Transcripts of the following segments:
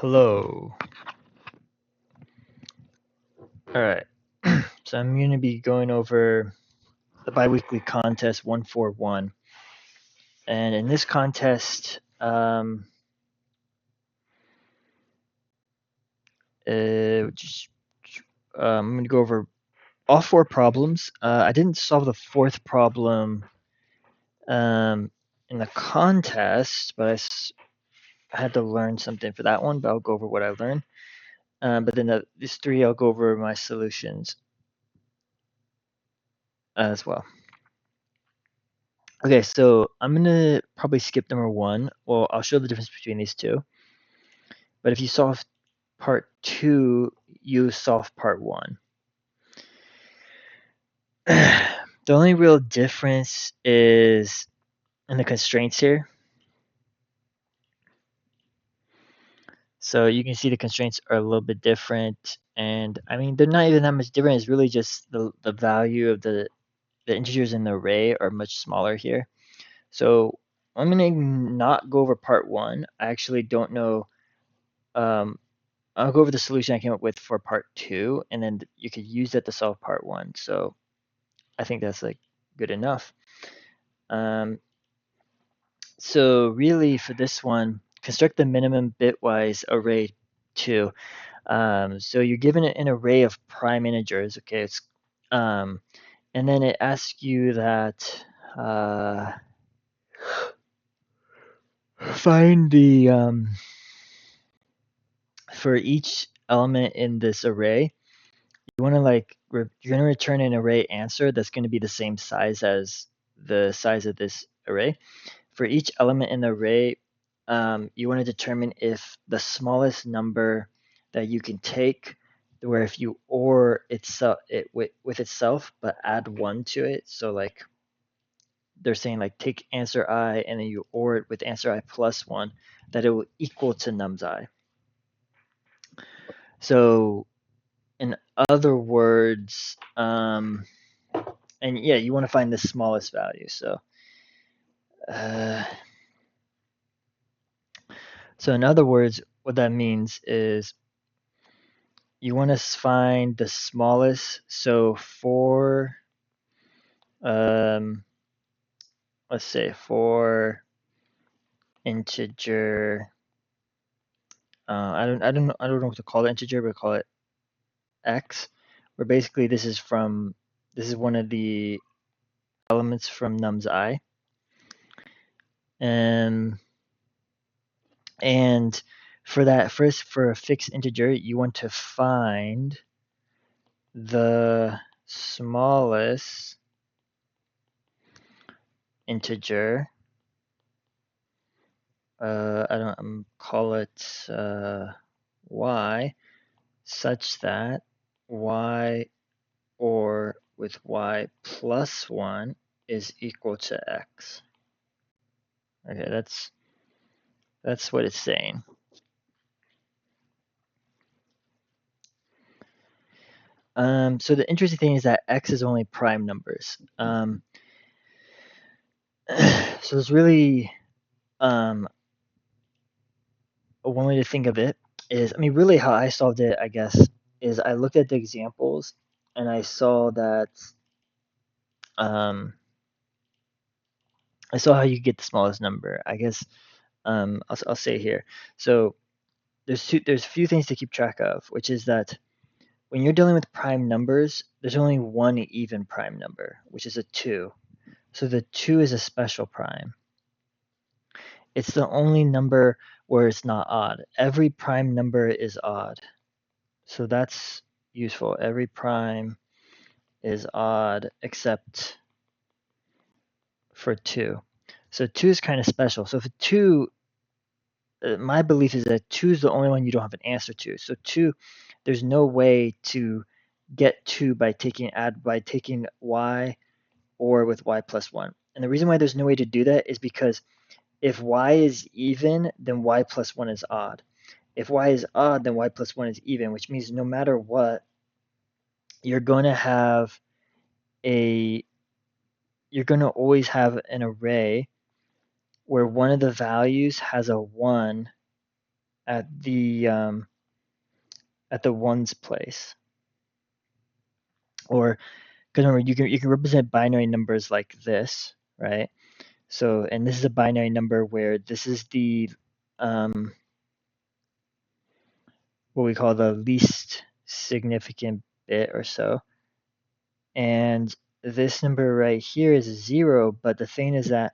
Hello. All right. So I'm going to be going over the biweekly contest 141. And in this contest, just, I'm going to go over all four problems. I didn't solve the fourth problem in the contest, but I had to learn something for that one, but I'll go over what I learned. But then these three, I'll go over my solutions as well. Okay, so I'm gonna probably skip number one. Well, I'll show the difference between these two. But if you solve part two, you solve part one. The only real difference is in the constraints here. So you can see the constraints are a little bit different. And I mean, they're not even that much different. It's really just the value of the integers in the array are much smaller here. So I'm gonna not go over part one. I actually don't know. I'll go over the solution I came up with for part two, and then you could use that to solve part one. So I think that's like good enough. So really for this one, construct the minimum bitwise array 2. So you're given an array of prime integers, okay? And then it asks you that find the for each element in this array, you want to you're going to return an array answer that's going to be the same size as the size of this array. For each element in the array, you want to determine if the smallest number that you can take, where if you OR itself with itself, but add 1 to it. So like they're saying like take answer I and then you OR it with answer I plus 1, that it will equal to nums I. So in other words, and yeah, you want to find the smallest value. So in other words, what that means is you want to find the smallest. So for let's say for integer, I don't know what to call the integer, but call it x. Where basically this is one of the elements from nums I, and for that for a fixed integer, you want to find the smallest integer. Call it y, such that y OR with y plus 1 is equal to x. Okay, that's what it's saying. So the interesting thing is that x is only prime numbers. So there's really one way to think of it is, I mean, really how I solved it, I guess, is I looked at the examples and I saw that I saw how you get the smallest number. I guess I'll say here. So there's a few things to keep track of, which is that when you're dealing with prime numbers, there's only one even prime number, which is a 2. So the 2 is a special prime. It's the only number where it's not odd. Every prime number is odd. So that's useful. Every prime is odd except for 2. So 2 is kind of special. So for 2, my belief is that 2 is the only one you don't have an answer to. So 2, there's no way to get 2 by taking y or with y plus 1. And the reason why there's no way to do that is because if y is even, then y plus 1 is odd. If y is odd, then y plus 1 is even, which means no matter what, you're going to always have an array where one of the values has a 1 at the ones place. Or because remember, you can represent binary numbers like this, right? So, and this is a binary number where this is the what we call the least significant bit or so. And this number right here is 0, but the thing is that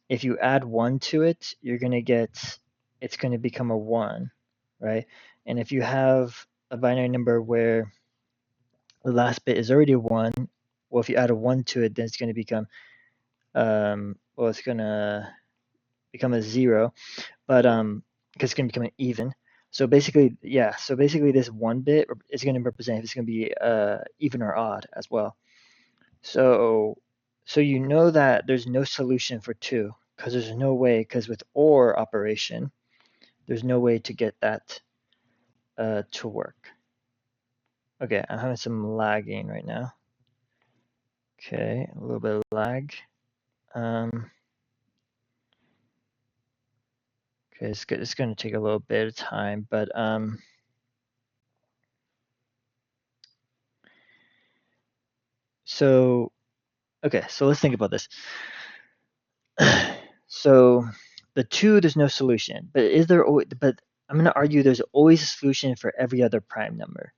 if you add 1 to it, you're going to get, it's going to become a 1, right? And if you have a binary number where the last bit is already a 1, well, if you add a 1 to it, then it's going to become, well, it's going to become a 0, but because it's going to become an even. So basically, yeah, so basically this 1 bit is going to represent if it's going to be even or odd as well. So you know that there's no solution for 2 because there's no way, because with OR operation, there's no way to get that to work. Okay, I'm having some lagging right now. Okay, a little bit of lag. Okay, it's going to take a little bit of time, but so okay, so let's think about this. So the 2, there's no solution, but is there? But I'm going to argue there's always a solution for every other prime number.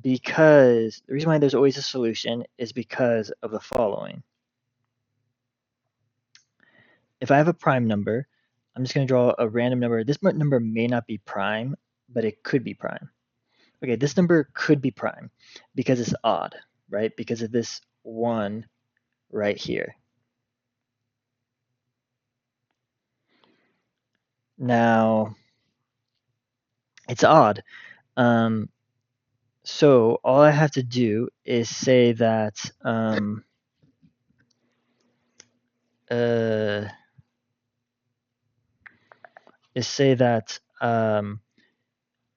Because the reason why there's always a solution is because of the following. If I have a prime number, I'm just going to draw a random number. This number may not be prime, but it could be prime. Okay, this number could be prime because it's odd, right? Because of this 1 right here. Now, it's odd. So all I have to do is say that uh,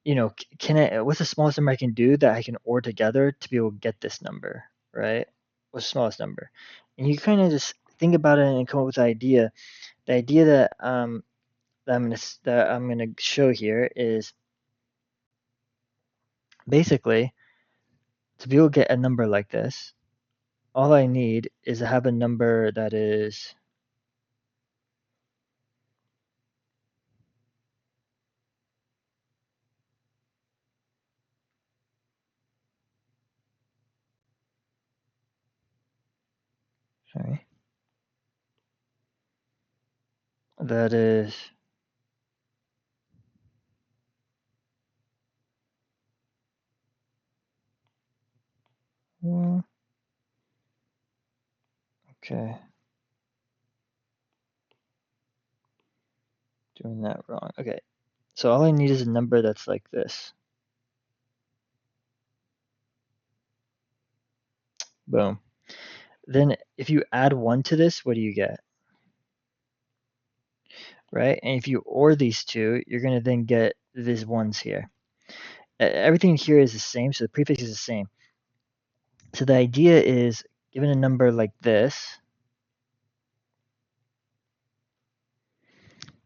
you know, can I, what's the smallest number I can do that I can OR together to be able to get this number, right? What's the smallest number? And you kind of just think about it and come up with the idea. The idea that I'm gonna show here is basically to be able to get a number like this, all I need is to have a number that is sorry, that is okay, doing that wrong. Okay, so all I need is a number that's like this. Boom. Then if you add 1 to this, what do you get? Right? And if you OR these two, you're going to then get these ones here. Everything here is the same, so the prefix is the same. So the idea is, given a number like this,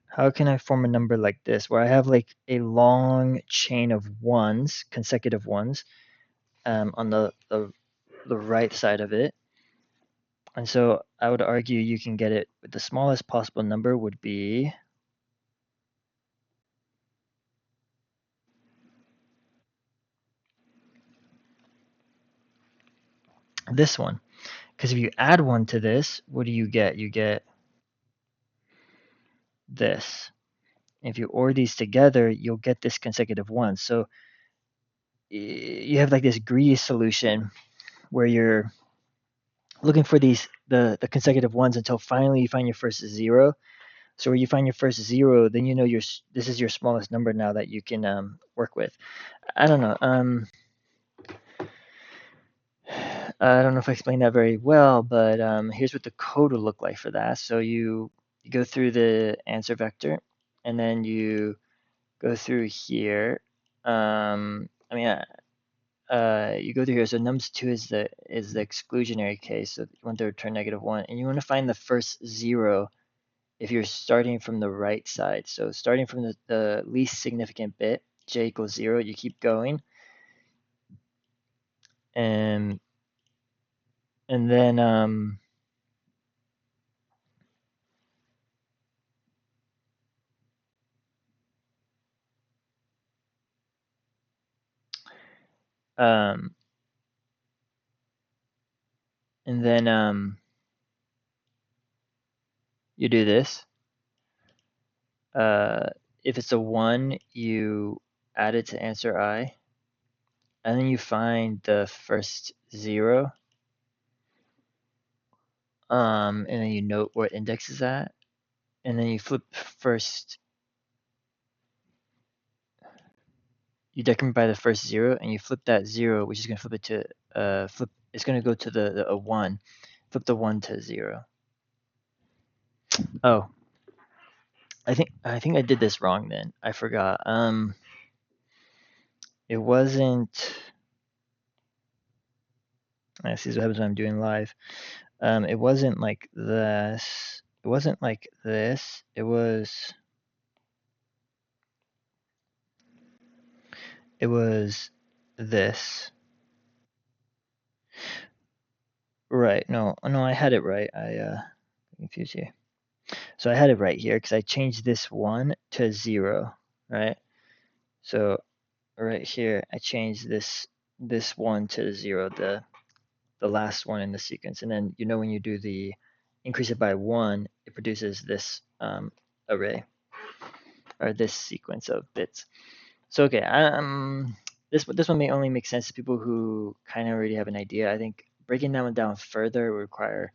how can I form a number like this, where I have like a long chain of ones, consecutive ones, on the right side of it. And so I would argue you can get it with the smallest possible number would be this one. Because if you add 1 to this, what do you get? You get this. If you OR these together, you'll get this consecutive one. So you have like this greedy solution where you're looking for the consecutive ones until finally you find your first 0. So where you find your first 0, then you know this is your smallest number now that you can work with. I don't know. I don't know if I explained that very well, but here's what the code will look like for that. So you go through the answer vector, and then you go through here. I mean, you go through here. So nums2 is the exclusionary case. So you want to return -1, and you want to find the first 0 if you're starting from the right side. So starting from the least significant bit, j equals 0, you keep going. And then um, you do this. If it's a 1, you add it to answer I, and then you find the first 0, and then you note where index is at, and then you flip first. You decrement by the first 0, and you flip that 0, which is going to flip it to flip. It's going to go to a 1. Flip the 1 to 0. Oh, I think I did this wrong then. I forgot. It wasn't. This is what happens when I'm doing live. It wasn't like this. It wasn't like this. It was this. Right. No, I had it right. I confused you. So I had it right here because I changed this 1 to 0, right? So right here, I changed this 1 to 0, the last one in the sequence. And then, when you do the increase it by 1, it produces this array, or this sequence of bits. So okay, this one may only make sense to people who kind of already have an idea. I think breaking that one down further would require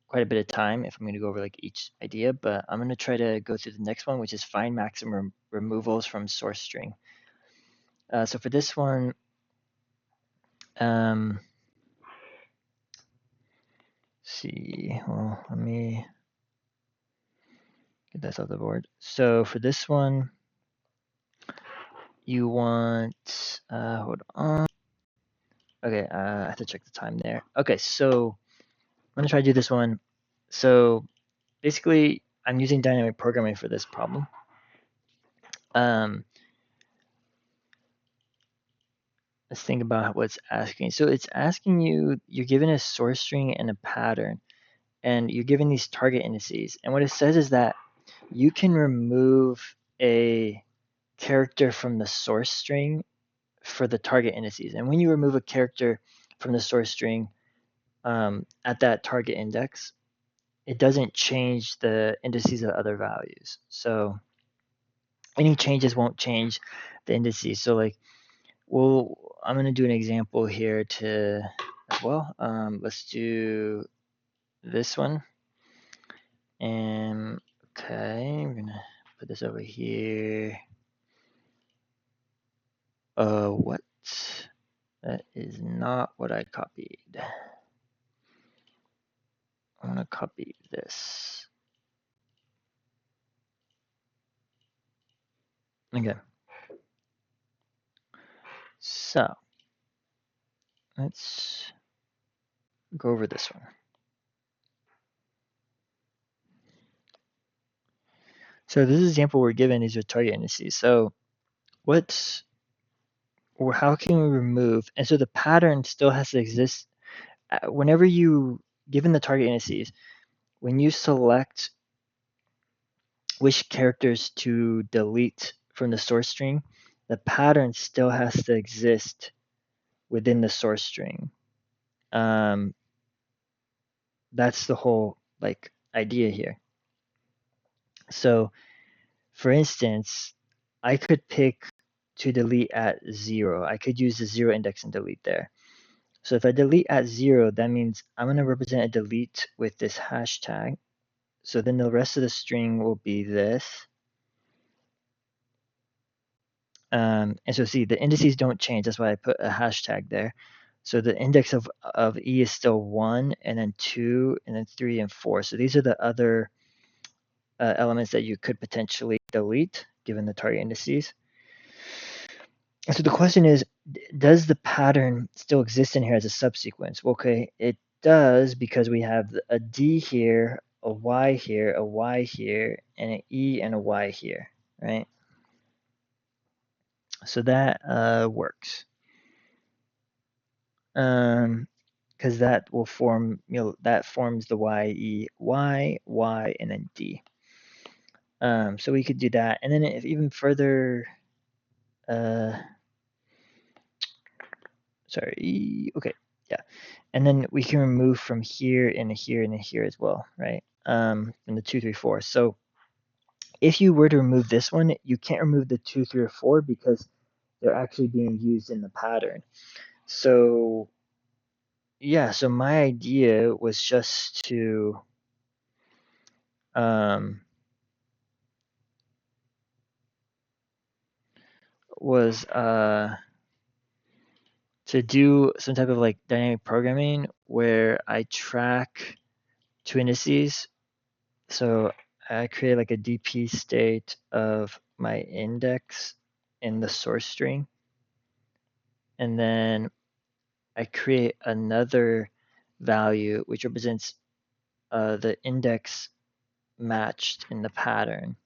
quite a bit of time if I'm going to go over like each idea, but I'm going to try to go through the next one, which is find maximum removals from source string. So for this one, see, well, let me get that off the board. So for this one, you want, hold on. Okay, I have to check the time there. Okay, so I'm gonna try to do this one. So basically, I'm using dynamic programming for this problem. Let's think about what it's asking. So it's asking you're given a source string and a pattern, and you're given these target indices. And what it says is that you can remove a character from the source string for the target indices. And when you remove a character from the source string at that target index, it doesn't change the indices of other values. So any changes won't change the indices. So like, well, I'm going to do an example here to as well. Let's do this one. And okay, we're going to put this over here. What? That is not what I copied. I'm going to copy this. Okay. So let's go over this one. So this example we're given is your target indices. So how can we remove? And so the pattern still has to exist whenever given the target indices, when you select which characters to delete from the source string, the pattern still has to exist within the source string. That's the whole idea here. So for instance, I could pick to delete at 0. I could use the 0 index and delete there. So if I delete at 0, that means I'm going to represent a delete with this hashtag. So then the rest of the string will be this. And so see, the indices don't change. That's why I put a hashtag there. So the index of E is still 1, and then 2, and then 3, and 4. So these are the other elements that you could potentially delete given the target indices. So the question is, does the pattern still exist in here as a subsequence? Well, okay, it does, because we have a D here a y here, a y here, and an e and a y here, right? So that works. Because that will form, that forms the y, e, y, y, and then d. So we could do that, and then if even further, sorry, okay, yeah, and then we can remove from here and here and here as well, right? From the 2, 3, 4. So if you were to remove this one, you can't remove the 2, 3, or 4 because they're actually being used in the pattern. So yeah, so my idea was just to um, was to do some type of like dynamic programming where I track two indices. So I create like a DP state of my index in the source string, and then I create another value which represents the index matched in the pattern,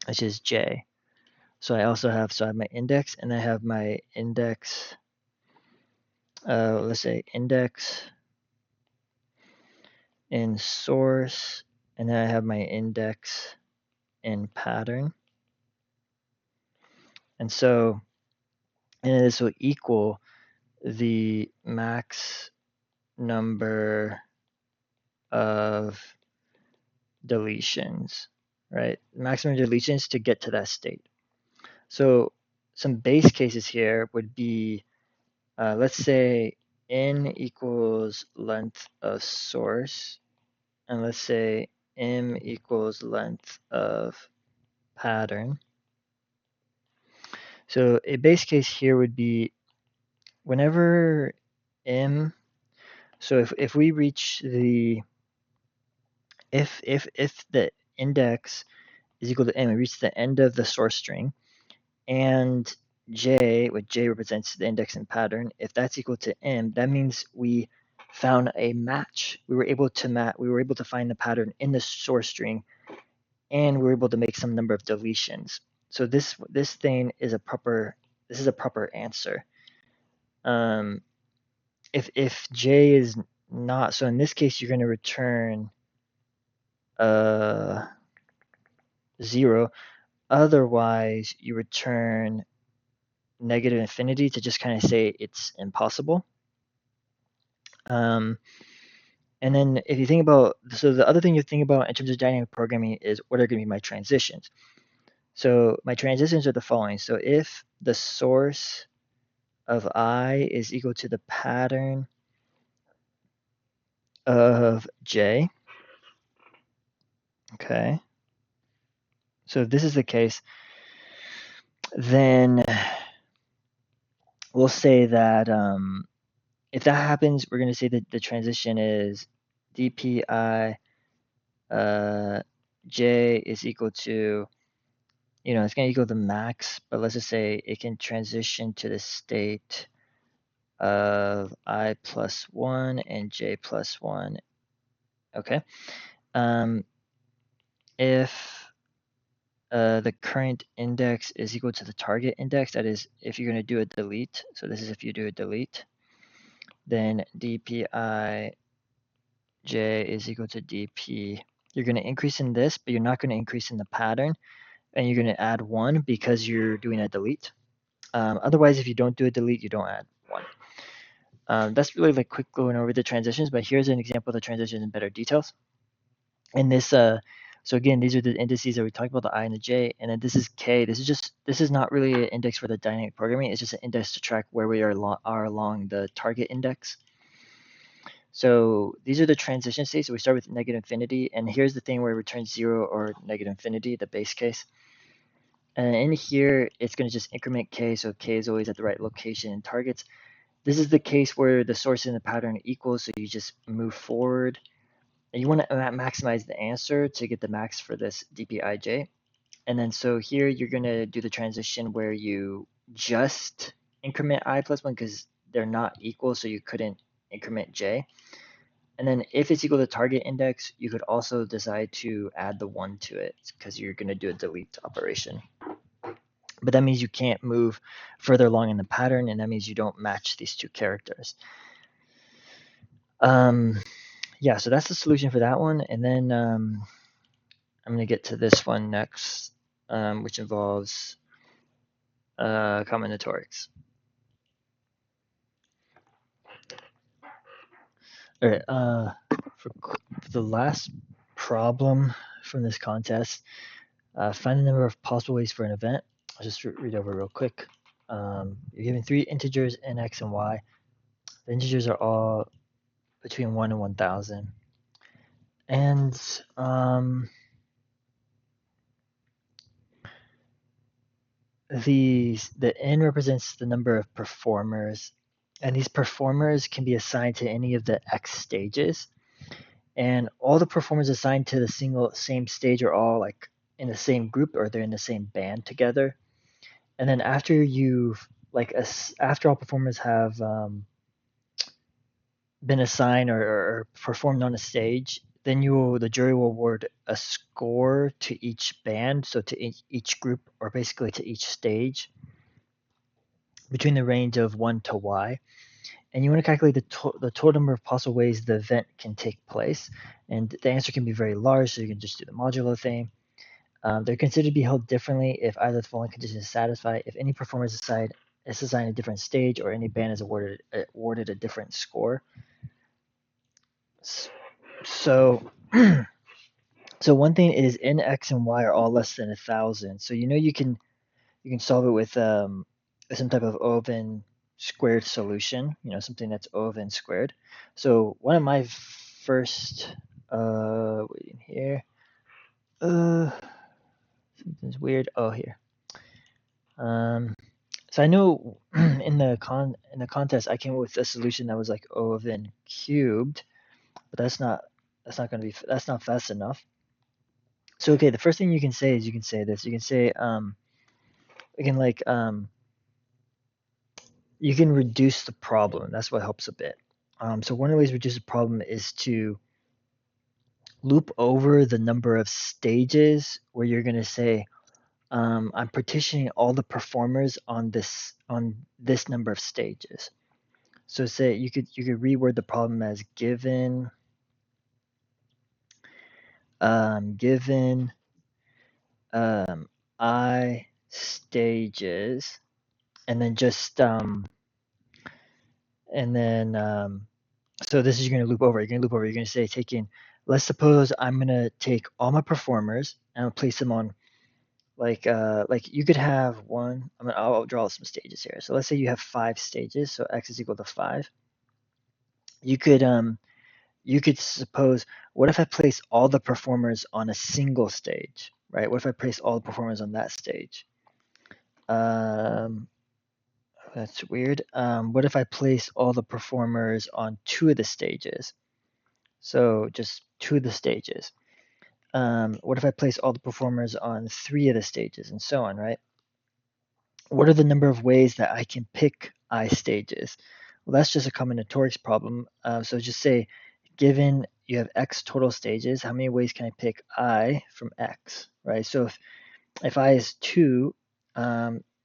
which is j. So I also have, so I have my index, and I have my index, let's say index in source, and then I have my index in pattern. And so, and this will equal the max number of deletions, right? Maximum deletions to get to that state. So some base cases here would be, let's say n equals length of source, and let's say m equals length of pattern. So a base case here would be whenever m, so if we reach the, if the index is equal to m, we reach the end of the source string, and j, what j represents the index and pattern, if that's equal to m, that means we found a match. We were able to find the pattern in the source string, and we were able to make some number of deletions. So this thing is a proper answer. If j is not, so in this case you're going to return 0. Otherwise you return negative infinity to just kind of say it's impossible. And then if you think about, so the other thing you think about in terms of dynamic programming is what are going to be my transitions. So my transitions are the following. So if the source of I is equal to the pattern of j, okay, so if this is the case, then we'll say that if that happens, we're going to say that the transition is dpi j is equal to, it's going to equal the max, but let's just say it can transition to the state of I plus 1 and j plus 1. Okay. If the current index is equal to the target index, that is, if you're going to do a delete, so this is if you do a delete, then dpi j is equal to dp. You're going to increase in this, but you're not going to increase in the pattern, and you're going to add 1 because you're doing a delete. Otherwise, if you don't do a delete, you don't add 1. That's really like quick going over the transitions, but here's an example of the transitions in better details. And this, so again, these are the indices that we talked about, the I and the J, and then this is K. This is not really an index for the dynamic programming. It's just an index to track where we are along the target index. So these are the transition states. So we start with negative infinity, and here's the thing where it returns 0 or negative infinity, the base case. And in here, it's going to just increment K, so K is always at the right location in targets. This is the case where the source and the pattern are equal, so you just move forward. And you want to maximize the answer to get the max for this dpij. And then so here you're going to do the transition where you just increment I plus 1 because they're not equal, so you couldn't increment j. And then if it's equal to target index, you could also decide to add the 1 to it because you're going to do a delete operation. But that means you can't move further along in the pattern, and that means you don't match these two characters. Yeah, so that's the solution for that one. And then I'm going to get to this one next, which involves combinatorics. All right, for the last problem from this contest, find the number of possible ways for an event. I'll just read over real quick. You're given 3 integers in x and y. The integers are all between 1 and 1,000. And the n represents the number of performers, and these performers can be assigned to any of the x stages. And all the performers assigned to the same stage are all like in the same group, or they're in the same band together. And then after you've after all performers have been assigned or performed on a stage, then the jury will award a score to each band, so to each group, or basically to each stage, between the range of 1 to y. And you want to calculate the total number of possible ways the event can take place. And the answer can be very large, so you can just do the modulo thing. They're considered to be held differently if either of the following conditions is satisfied: if any performer is assigned a different stage, or any band is awarded a different score. So, so one thing is n, x, and y are all less than 1,000. So you can solve it with some type of O(n) squared solution. Something that's O(n) squared. So one of my first waiting here. Something's weird. Oh, here. So I know in the contest I came up with a solution that was like O(n) cubed, but that's not fast enough. So okay, the first thing you can say is you can say this. You can say you can reduce the problem. That's what helps a bit. So one of the ways to reduce the problem is to loop over the number of stages, where you're going to say, I'm partitioning all the performers on this number of stages. So say you could reword the problem as given I stages, and then just so this is, you're going to loop over. You're going to say, let's suppose I'm going to take all my performers and I'll place them on like you could have one. I'll draw some stages here. So let's say you have 5 stages. So x is equal to 5. You could suppose, what if I place all the performers on a single stage, right? What if I place all the performers on that stage? That's weird. What if I place all the performers on 2 of the stages? So just 2 of the stages. What if I place all the performers on 3 of the stages, and so on, right? What are the number of ways that I can pick I stages? Well, that's just a combinatorics problem. So just say, given you have x total stages, how many ways can I pick I from x, right? So if I is 2,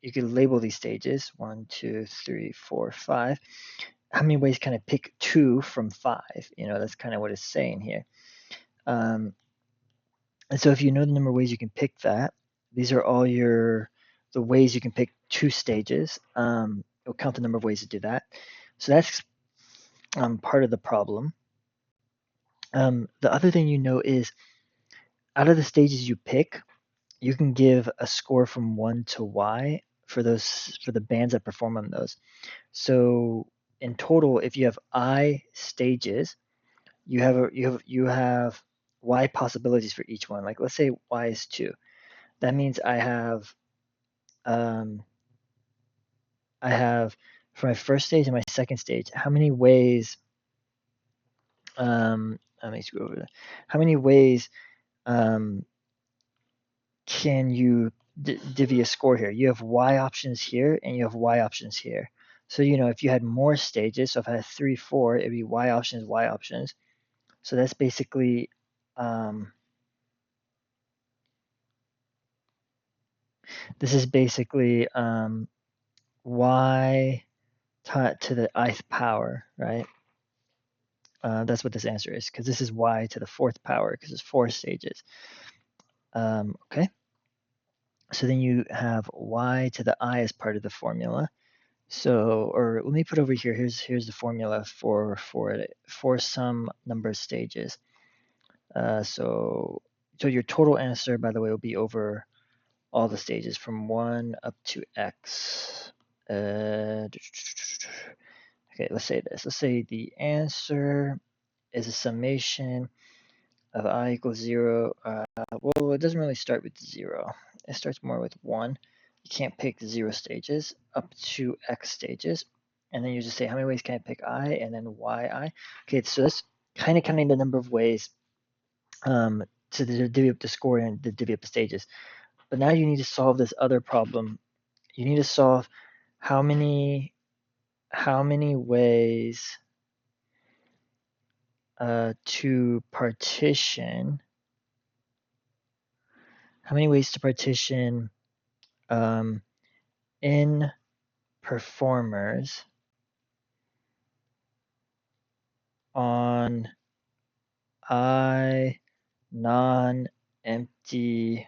you could label these stages 1, 2, 3, 4, 5. How many ways can I pick 2 from 5? That's kind of what it's saying here. And so if you know the number of ways you can pick that, these are all the ways you can pick 2 stages. It'll count the number of ways to do that. So that's part of the problem. The other thing is, out of the stages you pick, you can give a score from 1 to y for the bands that perform on those. So in total, if you have I stages, you have y possibilities for each one. Like let's say y is 2. That means I have for my first stage and my second stage, how many ways let me scroll over there. How many ways can you divvy a score here? You have y options here and you have y options here. So if you had more stages, so if I had 3, 4, it'd be y options, y options. So that's basically this is basically y to the ith power, right? That's what this answer is, because this is y to the fourth power, because it's 4 stages. Okay, so then you have y to the I as part of the formula. So, or let me put over here. Here's the formula for some number of stages. So your total answer, by the way, will be over all the stages from 1 up to x. Okay, let's say this. Let's say the answer is a summation of I equals 0. Well, it doesn't really start with 0. It starts more with 1. You can't pick 0 stages up to x stages. And then you just say, how many ways can I pick I? And then yi. Okay, so that's kind of counting the number of ways to divvy up the score and the divvy up the stages. But now you need to solve this other problem. You need to solve how many ways to partition. How many ways to partition in performers on I non-empty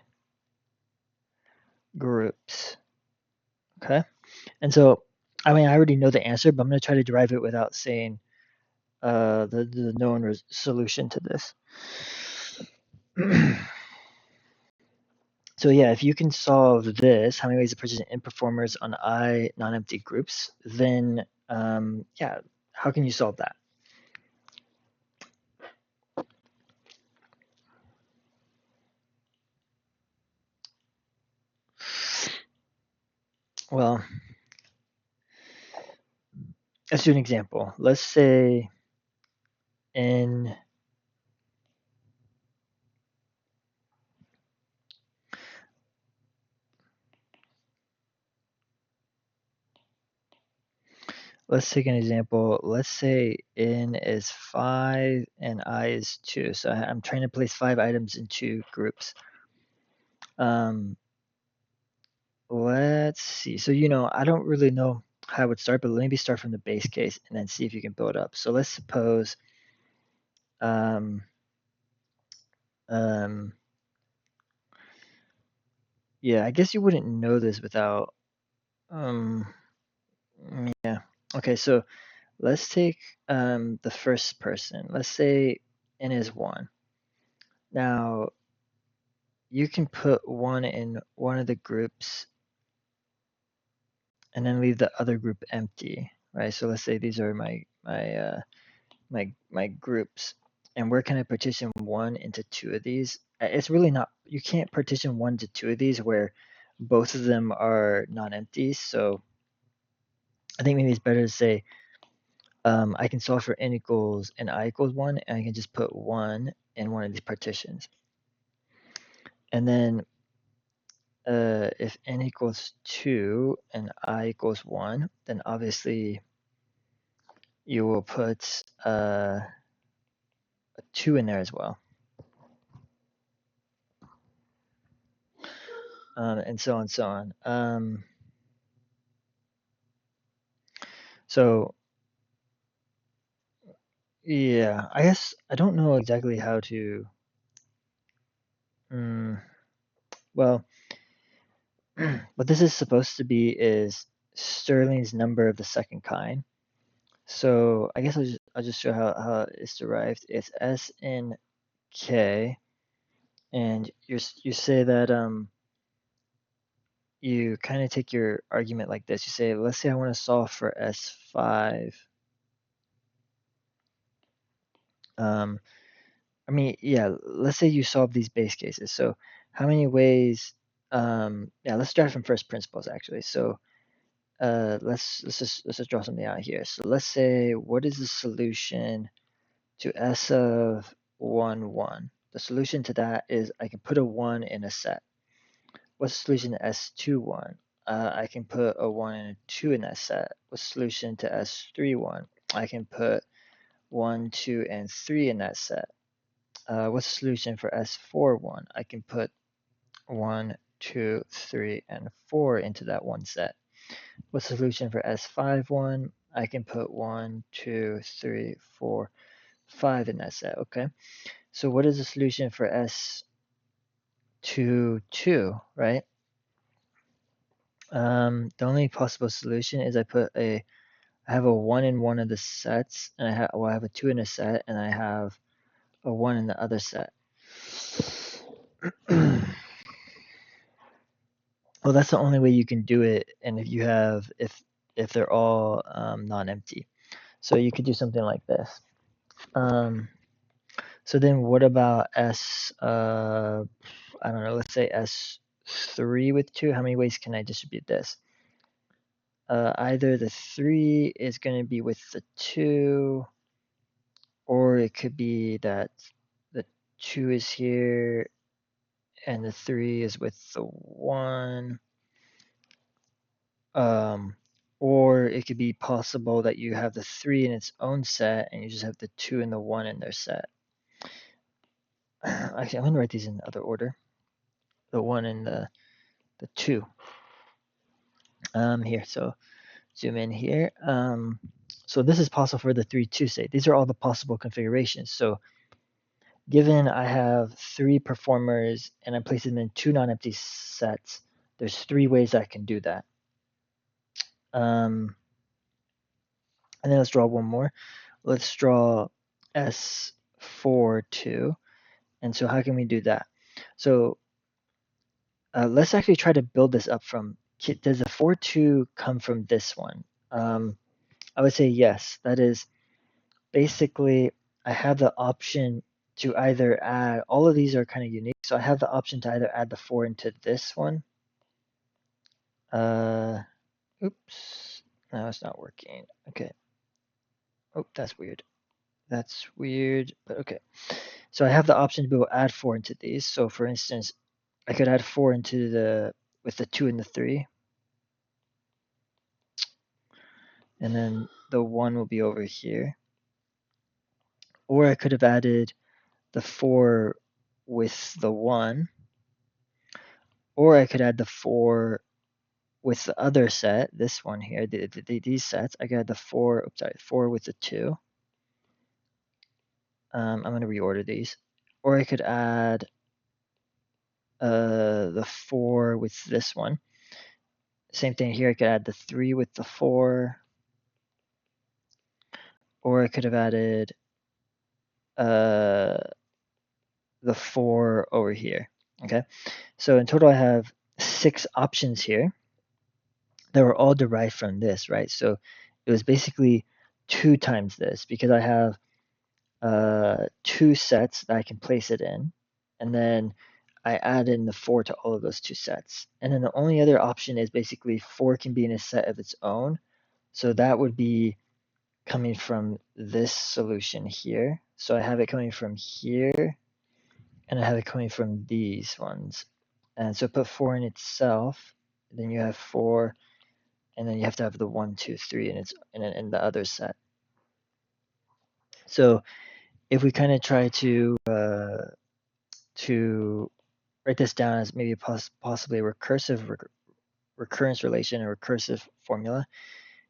groups. Okay, and so I mean I already know the answer, but I'm going to try to derive it without saying the known solution to this. So yeah, if you can solve this, how many ways to partition in performers on I non-empty groups, then yeah, how can you solve that? Well, let's do an example. Let's say in let's take an example. Let's say n is 5 and I is 2. So I'm trying to place 5 items in 2 groups. Let's see. So, I don't really know how I would start, but maybe start from the base case and then see if you can build up. So let's suppose yeah, I guess you wouldn't know this without yeah. Okay, so let's take the first person. Let's say n is 1. Now, you can put 1 in one of the groups and then leave the other group empty, right? So let's say these are my groups, and where can I partition 1 into 2 of these? It's really not, you can't partition 1 to 2 of these where both of them are non-empty. So I think maybe it's better to say I can solve for n equals and I equals 1, and I can just put 1 in one of these partitions. And then if n equals 2 and I equals 1, then obviously you will put a 2 in there as well. And so on and so on. So yeah, I guess I don't know exactly how to. Well, what this is supposed to be is Stirling's number of the second kind. So I guess I'll just show how it's derived. It's S in K, and you say that you kind of take your argument like this. You say, let's say I want to solve for S5. I mean, yeah, let's say you solve these base cases. So how many ways, yeah, let's start from first principles actually. So let's just draw something out here. So let's say, what is the solution to S of 1, 1? The solution to that is I can put a 1 in a set. What's the solution to S2, 1? I can put a 1 and a 2 in that set. What's the solution to S3, 1? I can put 1, 2, and 3 in that set. What's the solution for S4 one? I can put 1, 2, 3, and 4 into that one set. What's the solution for S5 one? I can put 1, 2, 3, 4, 5 in that set. Okay. So what is the solution for S2, 2, right? The only possible solution is I have a 1 in one of the sets, and I have a 2 in a set, and I have a 1 in the other set. Well, that's the only way you can do it, and if they're all non-empty. So you could do something like this. So then what about I don't know, let's say S3 with 2. How many ways can I distribute this? Either the 3 is going to be with the 2, or it could be that the 2 is here and the 3 is with the 1. Or it could be possible that you have the 3 in its own set and you just have the 2 and the 1 in their set. Actually, I'm going to write these in other order. The 1 and the 2. Here, so zoom in here. So this is possible for the 3, 2 state. These are all the possible configurations. So given I have 3 performers and I place them in 2 non-empty sets, there's 3 ways I can do that. And then let's draw one more. Let's draw S4, 2. And so how can we do that? So let's actually try to build this up from, does the 4, 2 come from this one? I would say yes. That is basically, I have the option to either add, all of these are kind of unique. So I have the option to either add the 4 into this one. Oops, no, it's not working. Okay. Oh, that's weird. That's weird, but okay. So I have the option to be able to add 4 into these. So for instance, I could add 4 into with the 2 and the 3. And then the 1 will be over here. Or I could have added the 4 with the 1. Or I could add the 4 with the other set, this one here, these sets. I could add the 4, oops, sorry, 4 with the 2. I'm going to reorder these. Or I could add the 4 with this one. Same thing here, I could add the 3 with the 4. Or I could have added the 4 over here. Okay, so in total I have 6 options here that were all derived from this, right? So it was basically 2 times this because I have 2 sets that I can place it in, and then I add in the 4 to all of those 2 sets. And then the only other option is basically 4 can be in a set of its own. So that would be coming from this solution here. So I have it coming from here, and I have it coming from these ones. And so put 4 in itself, then you have 4, and then you have to have the 1, 2, 3 in the other set. So if we kind of try to write this down as maybe possibly a recursive recurrence relation, a recursive formula.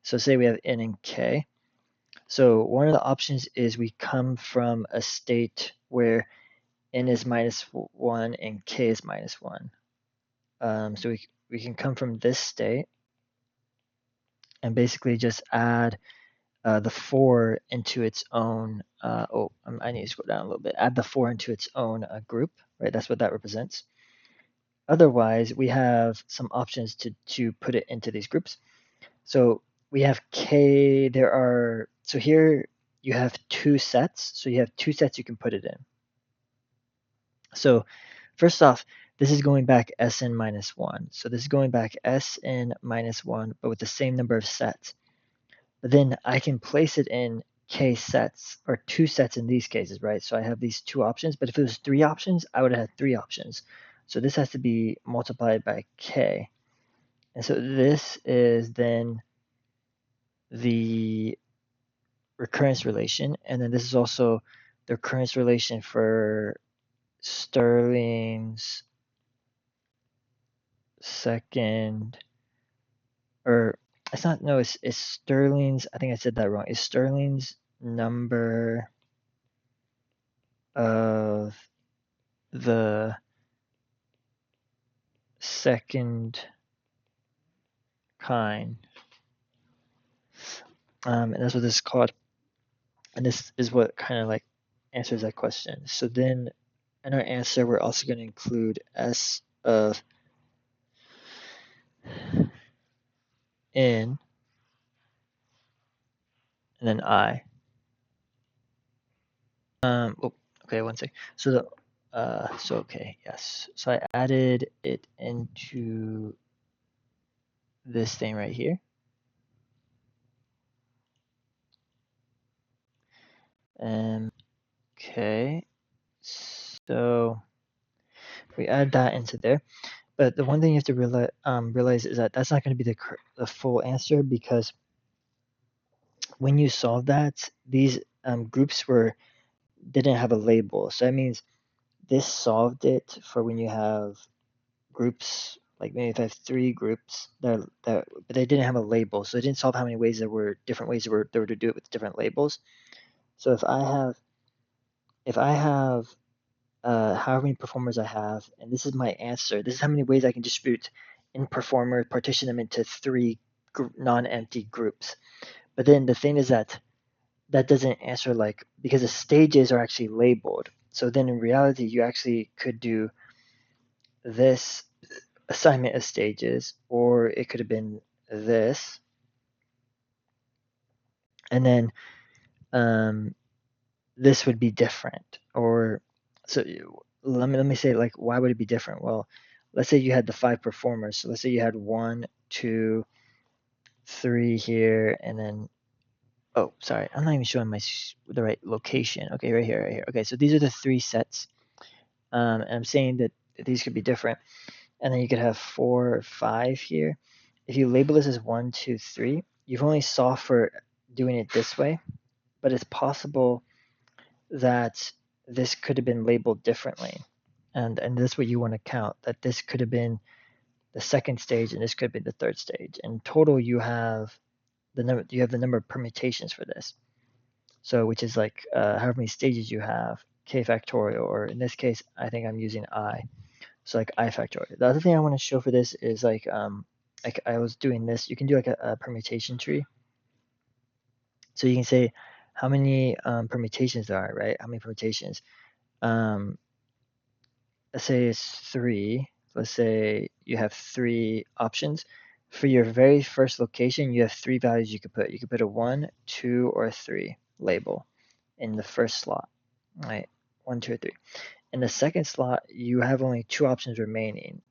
So say we have n and k. So one of the options is we come from a state where n is -1 and k is -1. So we can come from this state and basically just add the 4 into its own, I need to scroll down a little bit, add the 4 into its own group, right? That's what that represents. Otherwise, we have some options to put it into these groups. So we have K, so here you have 2 sets. So you have 2 sets you can put it in. So first off, this is going back Sn minus 1. So this is going back Sn minus 1, but with the same number of sets. But then I can place it in K sets, or 2 sets in these cases, right? So I have these 2 options, but if it was 3 options, I would have had 3 options. So this has to be multiplied by K. And so this is then the recurrence relation, and then this is also the recurrence relation for Sterling's second, or it's not, no, it's Sterling's, I think I said that wrong. It's Sterling's number of the second kind. And that's what this is called. And this is what kind of like answers that question. So then in our answer, we're also going to include S of N and then I. Oh, okay, one sec. So okay, yes. So I added it into this thing right here. Okay, so we add that into there. But the one thing you have to realize is that that's not going to be the full answer, because when you solve that, these groups didn't have a label. So that means this solved it for when you have groups, like maybe if I have three groups but they didn't have a label, so it didn't solve how many ways there were different ways there were to do it with different labels. So if I have however many performers I have, and this is my answer, this is how many ways I can distribute in performer, partition them into three non-empty groups. But then the thing is that doesn't answer, like, because the stages are actually labeled. So then in reality, you actually could do this assignment of stages, or it could have been this, and then this would be different. Or so let me say, like, why would it be different? Well, let's say you had the 5 performers. So let's say you had 1, 2, 3 here, and then, oh, sorry, I'm not even showing the right location. Okay, right here, right here. Okay, so these are the 3 sets. And I'm saying that these could be different. And then you could have 4 or 5 here. If you label this as 1, 2, 3, you've only solved for doing it this way, but it's possible that this could have been labeled differently. And that's what you want to count, that this could have been the second stage and this could have been the third stage. In total, you have the number of permutations for this. So which is like however many stages you have, k factorial, or in this case, I think I'm using I. So like I factorial. The other thing I want to show for this is like I was doing this. You can do like a permutation tree. So you can say how many permutations there are, right? How many permutations? Um, let's say it's 3. Let's say you have 3 options. For your very first location, you have 3 values you could put. You could put a 1, 2, or 3 label in the first slot, right? 1, 2, or 3. In the second slot, you have only 2 options remaining,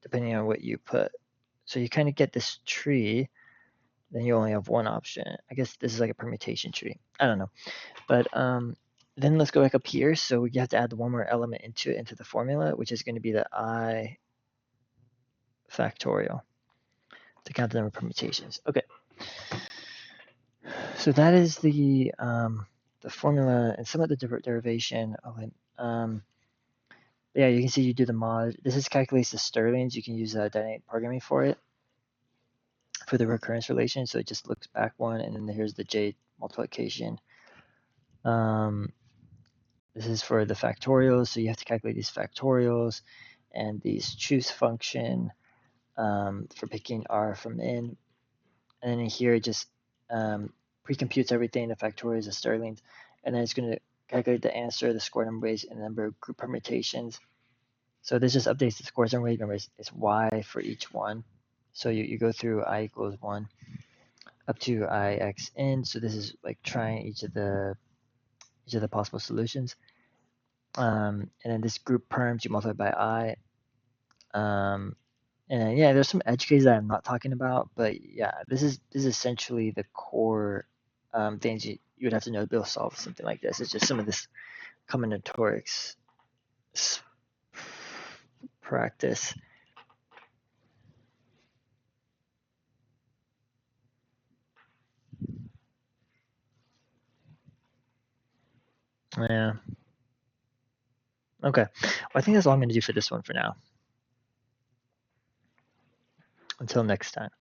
depending on what you put. So you kind of get this tree, then you only have 1 option. I guess this is like a permutation tree. I don't know. But then let's go back up here. So you have to add one more element into the formula, which is going to be the I factorial to count the number of permutations. Okay. So that is the formula and some of the derivation of it. Yeah, you can see you do the mod. This is calculates the Stirling's. You can use dynamic programming for it, for the recurrence relation. So it just looks back one, and then here's the J multiplication. This is for the factorials. So you have to calculate these factorials and these choose function for picking R from N. And then in here, it just pre-computes everything, the factorials, the Stirling's, and then it's going to calculate the answer, the score number ways, and the number of group permutations. So this just updates the scores number ways. Remember, it's Y for each one. So you go through I equals 1 up to IXN. So this is like trying each of the possible solutions. And then this group perms you multiply by I. And then, yeah, there's some edge cases that I'm not talking about, but yeah, this is essentially the core things you would have to know to be able to solve something like this. It's just some of this combinatorics practice. Yeah. Okay. Well, I think that's all I'm going to do for this one for now. Until next time.